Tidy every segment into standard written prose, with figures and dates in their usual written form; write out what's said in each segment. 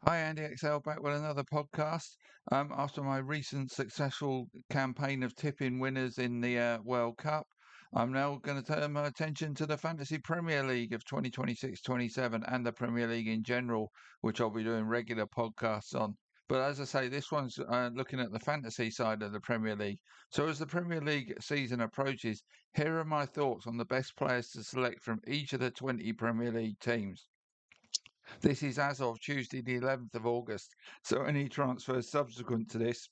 Hi, Andy XL, back with another podcast. After my recent successful campaign of tipping winners in the World Cup, I'm now going to turn my attention to the Fantasy Premier League of 2026-27 and the Premier League in general, which I'll be doing regular podcasts on. But as I say, this one's looking at the fantasy side of the Premier League. So as the Premier League season approaches, here are my thoughts on the best players to select from each of the 20 Premier League teams. This is as of Tuesday, the 11th of August, so any transfers subsequent to this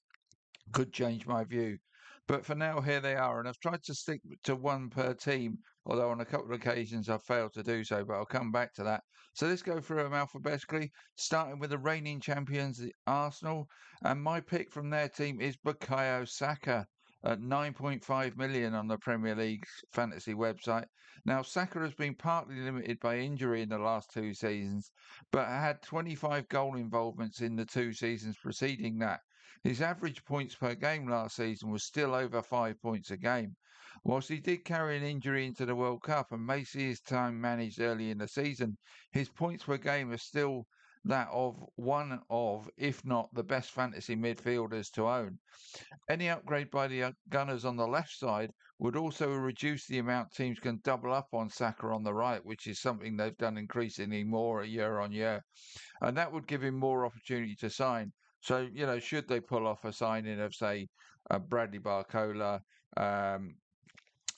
could change my view. But for now, here they are, and I've tried to stick to one per team, although on a couple of occasions I've failed to do so, but I'll come back to that. So let's go through them alphabetically, starting with the reigning champions, the Arsenal, and my pick from their team is Bukayo Saka at 9.5 million on the Premier League's fantasy website. Now, Saka has been partly limited by injury in the last two seasons, but had 25 goal involvements in the two seasons preceding that. His average points per game last season was still over 5 points a game. Whilst he did carry an injury into the World Cup and may see his time managed early in the season, his points per game are still that of one of, if not the best fantasy midfielders to own. Any upgrade by the Gunners on the left side would also reduce the amount teams can double up on Saka on the right, which is something they've done increasingly more year on year. And that would give him more opportunity to sign. So, should they pull off a signing of, say, Bradley Barcola um,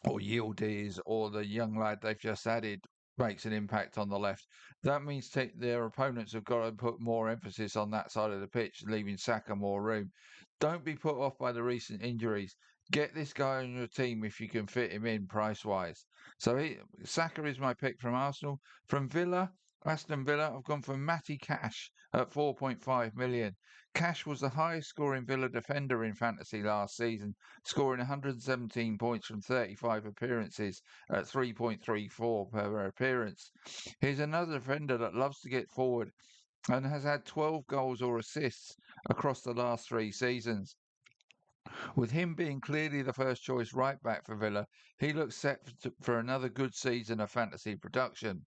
or Yildiz or the young lad they've just added makes an impact on the left, that means their opponents have got to put more emphasis on that side of the pitch, leaving Saka more room. Don't be put off by the recent injuries. Get this guy on your team if you can fit him in price wise. Saka is my pick from Arsenal. From Aston Villa, I've gone for Matty Cash at 4.5 million. Cash was the highest scoring Villa defender in fantasy last season, scoring 117 points from 35 appearances at 3.34 per appearance. He's another defender that loves to get forward and has had 12 goals or assists across the last three seasons. With him being clearly the first choice right back for Villa, he looks set for another good season of fantasy production.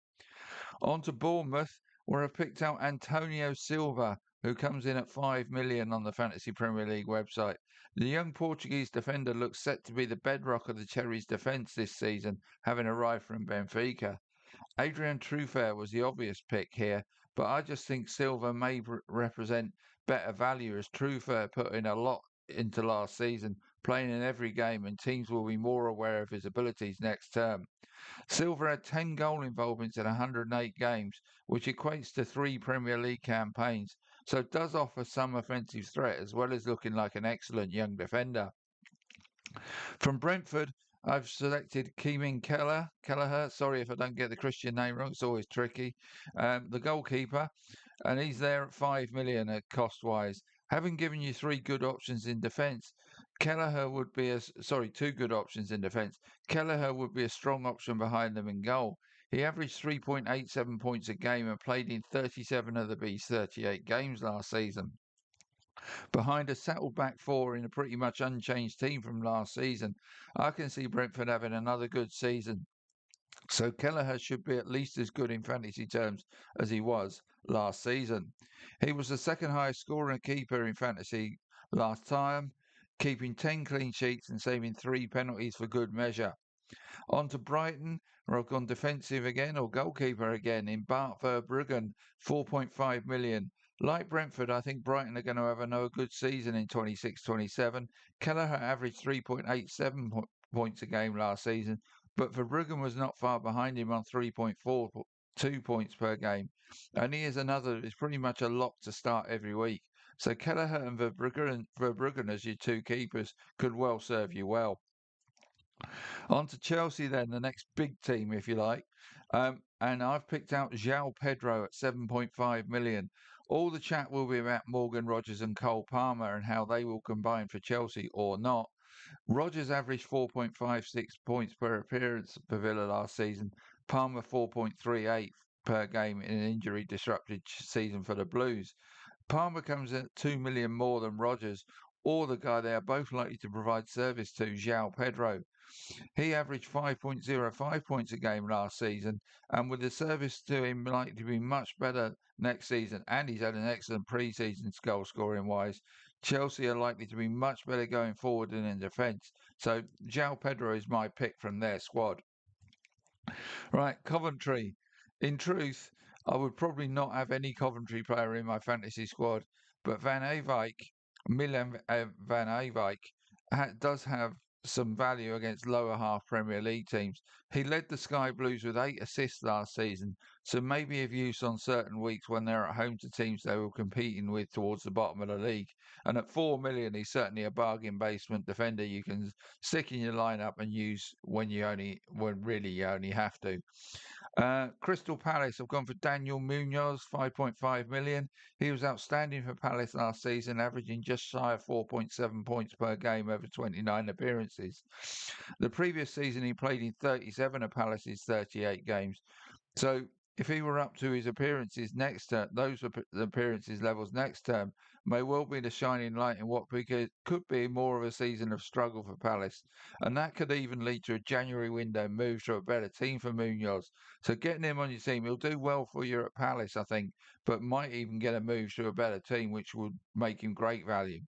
On to Bournemouth, where I've picked out Antonio Silva, who comes in at 5 million on the Fantasy Premier League website. The young Portuguese defender looks set to be the bedrock of the Cherries' defence this season, having arrived from Benfica. Adrian Truffert was the obvious pick here, but I just think Silva may represent better value as Truffert put in a lot into last season, playing in every game, and teams will be more aware of his abilities next term. Silva had 10 goal involvements in 108 games, which equates to three Premier League campaigns, so it does offer some offensive threat as well as looking like an excellent young defender. From Brentford, I've selected Keeman Kelleher. Sorry if I don't get the Christian name wrong, it's always tricky. The goalkeeper, and he's there at 5 million at cost wise. Having given you three good options in defence, Kelleher would be two good options in defence. Kelleher would be a strong option behind them in goal. He averaged 3.87 points a game and played in 37 of the Bees' 38 games last season. Behind a settled back four in a pretty much unchanged team from last season, I can see Brentford having another good season. So Kelleher should be at least as good in fantasy terms as he was last season. He was the second highest scorer and keeper in fantasy last time, keeping 10 clean sheets and saving three penalties for good measure. On to Brighton, where I've gone defensive again, or goalkeeper again, in Bart Verbruggen, 4.5 million. Like Brentford, I think Brighton are going to have another good season in 26-27. Kelleher averaged 3.87 points a game last season, but Verbruggen was not far behind him on 3.42 points per game. And he is another, is pretty much a lock to start every week. So Kelleher and Verbruggen as your two keepers could well serve you well. On to Chelsea then, the next big team, if you like. And I've picked out João Pedro at 7.5 million. All the chat will be about Morgan Rogers and Cole Palmer and how they will combine for Chelsea or not. Rogers averaged 4.56 points per appearance for Villa last season. Palmer 4.38 per game in an injury disrupted season for the Blues. Palmer comes in at 2 million more than Rogers, or the guy they are both likely to provide service to, João Pedro. He averaged 5.05 points a game last season, and with the service to him likely to be much better next season, and he's had an excellent pre-season goal scoring wise, Chelsea are likely to be much better going forward than in defence. So João Pedro is my pick from their squad. Right, Coventry. In truth, I would probably not have any Coventry player in my fantasy squad, but Milan Van Eyck, does have some value against lower half Premier League teams. He led the Sky Blues with 8 assists last season, so maybe of use on certain weeks when they're at home to teams they were competing with towards the bottom of the league. And at 4 million, he's certainly a bargain basement defender you can stick in your lineup and use when really you only have to. Crystal Palace have gone for Daniel Munoz, 5.5 million. He was outstanding for Palace last season, averaging just shy of 4.7 points per game over 29 appearances. The previous season, he played in 37 of Palace's 38 games. So if he were up to his appearances next term, those appearances levels next term may well be the shining light in what could be more of a season of struggle for Palace, and that could even lead to a January window move to a better team for Munoz. So getting him on your team, he'll do well for you at Palace, I think, but might even get a move to a better team, which would make him great value.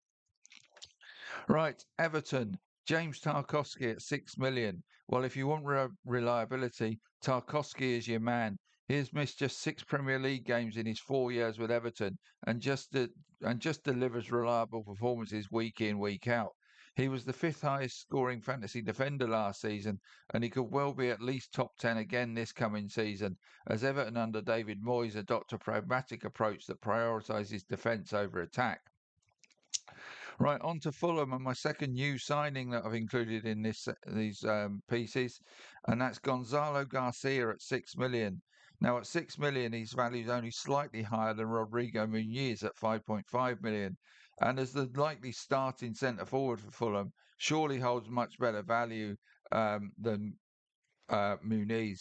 Right, Everton. James Tarkowski at 6 million. Well, if you want reliability, Tarkowski is your man. He has missed just 6 Premier League games in his 4 years with Everton, and just delivers reliable performances week in, week out. He was the fifth highest scoring fantasy defender last season, and he could well be at least top 10 again this coming season, as Everton under David Moyes adopt a pragmatic approach that prioritises defence over attack. Right, on to Fulham and my second new signing that I've included in these pieces, and that's Gonzalo Garcia at 6 million. Now, at 6 million, he's valued only slightly higher than Rodrigo Muniz at 5.5 million. And as the likely starting centre forward for Fulham, surely holds much better value than Muniz.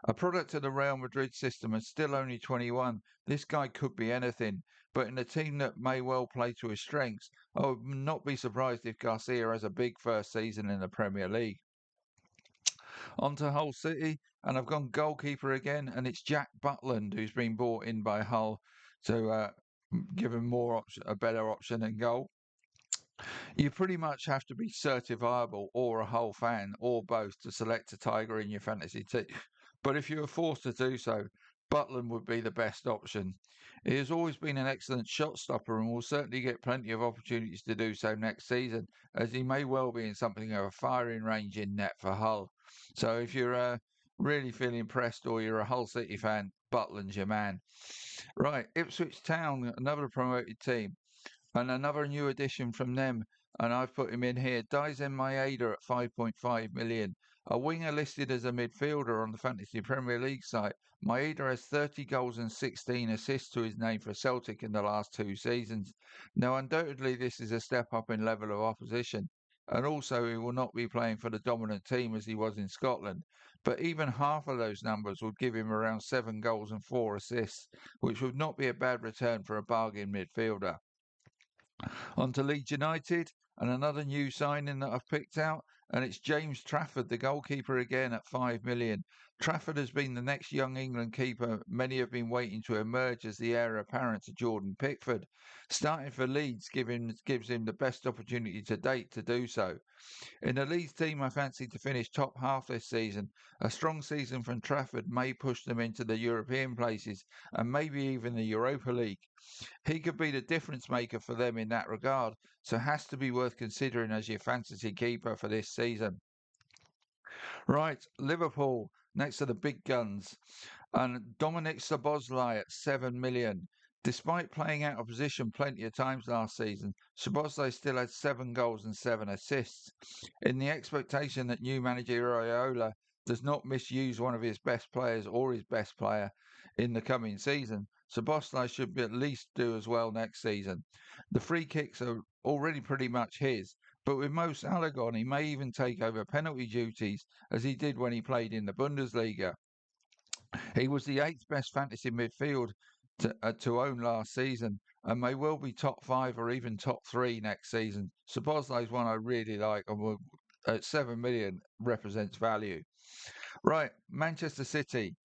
A product of the Real Madrid system and still only 21, this guy could be anything. But in a team that may well play to his strengths, I would not be surprised if Garcia has a big first season in the Premier League. On to Hull City, and I've gone goalkeeper again, and it's Jack Butland who's been brought in by Hull to give him a better option in goal. You pretty much have to be certifiable or a Hull fan or both to select a Tiger in your fantasy team. But if you were forced to do so, Butland would be the best option. He has always been an excellent shot stopper and will certainly get plenty of opportunities to do so next season, as he may well be in something of a firing range in net for Hull. So if you're really feeling impressed or you're a Hull City fan, Butland's your man. Right, Ipswich Town, another promoted team. And another new addition from them, and I've put him in here, Daizen Maeda at 5.5 million. A winger listed as a midfielder on the Fantasy Premier League site, Maeda has 30 goals and 16 assists to his name for Celtic in the last 2 seasons. Now, undoubtedly, this is a step up in level of opposition, and also he will not be playing for the dominant team as he was in Scotland. But even half of those numbers would give him around 7 goals and 4 assists, which would not be a bad return for a bargain midfielder. On to Leeds United, and another new signing that I've picked out, and it's James Trafford, the goalkeeper again at 5 million. Trafford has been the next young England keeper many have been waiting to emerge as the heir apparent to Jordan Pickford. Starting for Leeds gives him the best opportunity to date to do so. In the Leeds team I fancy to finish top half this season, a strong season from Trafford may push them into the European places and maybe even the Europa League. He could be the difference maker for them in that regard, so has to be worth considering as your fantasy keeper for this season. Right, Liverpool next to the big guns, and Dominic Szoboszlai at 7 million. Despite playing out of position plenty of times last season, Szoboszlai still had 7 goals and 7 assists. In the expectation that new manager Iraola does not misuse one of his best players or his best player in the coming season, Szoboszlai should at least do as well next season. The free kicks are already pretty much his, but with Mo Salah gone, he may even take over penalty duties as he did when he played in the Bundesliga. He was the eighth best fantasy midfield to own last season and may well be top five or even top three next season. Sabozlay's one I really like, and at 7 million represents value. Right, Manchester City.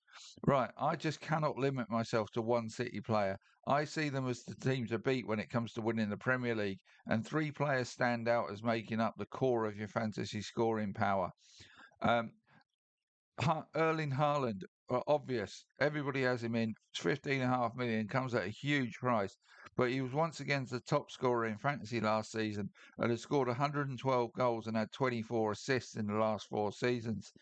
Right, I just cannot limit myself to one City player. I see them as the team to beat when it comes to winning the Premier League, and three players stand out as making up the core of your fantasy scoring power. Um, Erling Haaland, obvious. Everybody has him in. 15.5 million comes at a huge price, but he was once again the top scorer in fantasy last season and has scored 112 goals and had 24 assists in the last four seasons.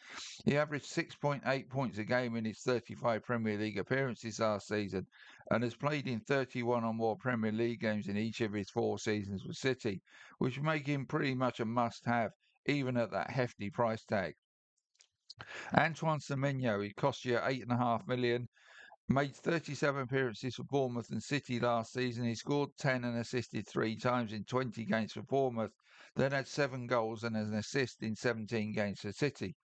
He averaged 6.8 points a game in his 35 Premier League appearances last season and has played in 31 or more Premier League games in each of his four seasons with City, which make him pretty much a must-have, even at that hefty price tag. Antoine Semenyo, he cost you 8.5 million, made 37 appearances for Bournemouth and City last season. He scored 10 and assisted three times in 20 games for Bournemouth, then had 7 goals and an assist in 17 games for City.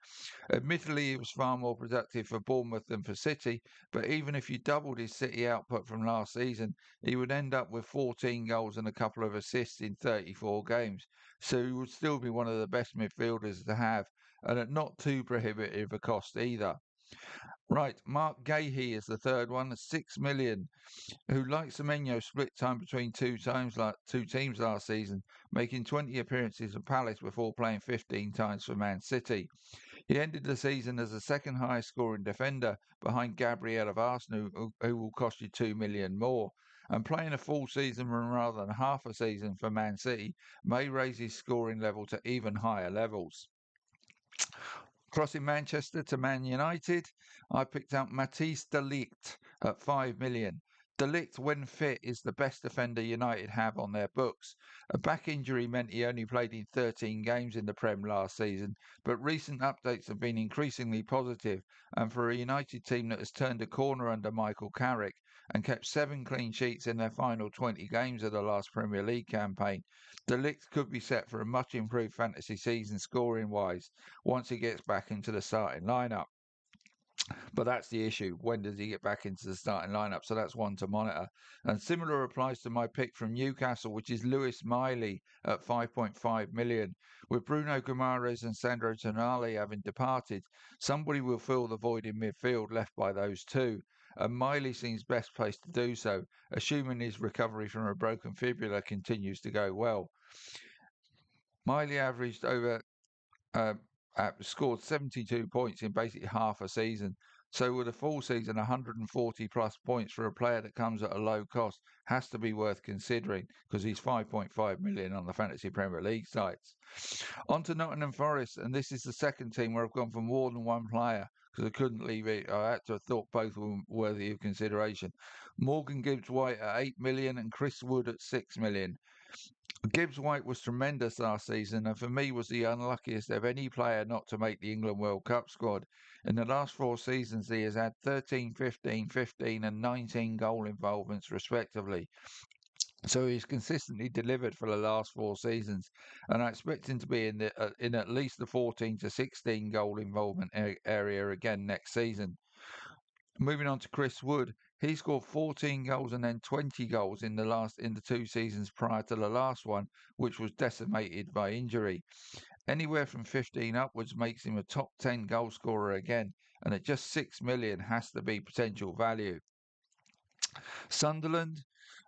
Admittedly, he was far more productive for Bournemouth than for City, but even if you doubled his City output from last season, he would end up with 14 goals and a couple of assists in 34 games. So he would still be one of the best midfielders to have, and at not too prohibitive a cost either. Right, Mark Gahey is the third one, 6 million, who, like Semenyo, split time between two teams last season, making 20 appearances for Palace before playing 15 times for Man City. He ended the season as the second highest scoring defender behind Gabriel of Arsenal, who will cost you 2 million more. And playing a full season rather than half a season for Man City may raise his scoring level to even higher levels. Crossing Manchester to Man United, I picked out Matthijs de Ligt at 5 million. De Ligt, when fit, is the best defender United have on their books. A back injury meant he only played in 13 games in the Prem last season, but recent updates have been increasingly positive, and for a United team that has turned a corner under Michael Carrick and kept 7 clean sheets in their final 20 games of the last Premier League campaign, De Ligt could be set for a much improved fantasy season scoring-wise once he gets back into the starting lineup. But that's the issue. When does he get back into the starting lineup? So that's one to monitor. And similar applies to my pick from Newcastle, which is Lewis Miley at 5.5 million. With Bruno Guimaraes and Sandro Tonali having departed, somebody will fill the void in midfield left by those two. And Miley seems best placed to do so, assuming his recovery from a broken fibula continues to go well. Miley averaged over uh, scored 72 points in basically half a season. So with a full season, 140 plus points for a player that comes at a low cost has to be worth considering because he's 5.5 million on the Fantasy Premier League sites. On to Nottingham Forest, and this is the second team where I've gone for more than one player because I couldn't leave it. I had to have thought both were worthy of consideration. Morgan Gibbs-White at 8 million and Chris Wood at 6 million. Gibbs-White was tremendous last season and for me was the unluckiest of any player not to make the England World Cup squad. In the last four seasons, he has had 13, 15, 15 and 19 goal involvements respectively. So he's consistently delivered for the last four seasons, and I expect him to be in at least the 14 to 16 goal involvement area again next season. Moving on to Chris Wood, he scored 14 goals and then 20 goals in the 2 seasons prior to the last one, which was decimated by injury. Anywhere from 15 upwards makes him a top 10 goal scorer again, and at just 6 million has to be potential value. Sunderland,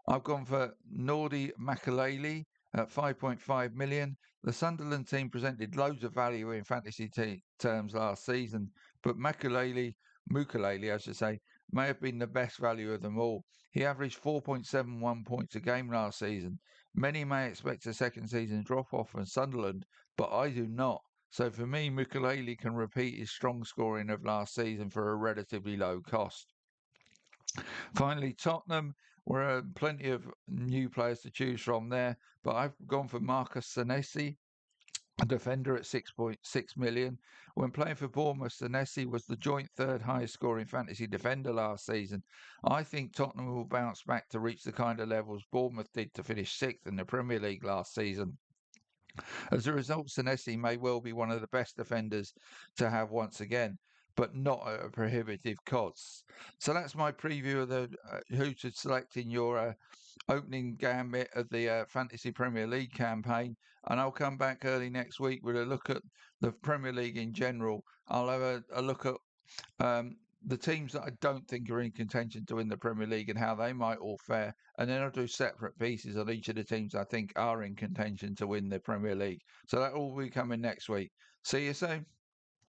I've gone for Nordi Makelele at 5.5 million. The Sunderland team presented loads of value in fantasy terms last season, but Mukalele, I should say, may have been the best value of them all. He averaged 4.71 points a game last season. Many may expect a second season drop off from Sunderland, but I do not. So for me, Mukalele can repeat his strong scoring of last season for a relatively low cost. Finally, Tottenham, where are plenty of new players to choose from there, but I've gone for Marcus Senesi, a defender at 6.6 million. When playing for Bournemouth, Senesi was the joint third highest scoring fantasy defender last season. I think Tottenham will bounce back to reach the kind of levels Bournemouth did to finish sixth in the Premier League last season. As a result, Senesi may well be one of the best defenders to have once again. but not at a prohibitive cost. So that's my preview of the who to select in your opening gambit of the Fantasy Premier League campaign. And I'll come back early next week with a look at the Premier League in general. I'll have a look at um, the teams that I don't think are in contention to win the Premier League and how they might all fare. And then I'll do separate pieces on each of the teams I think are in contention to win the Premier League. So that will be coming next week. See you soon.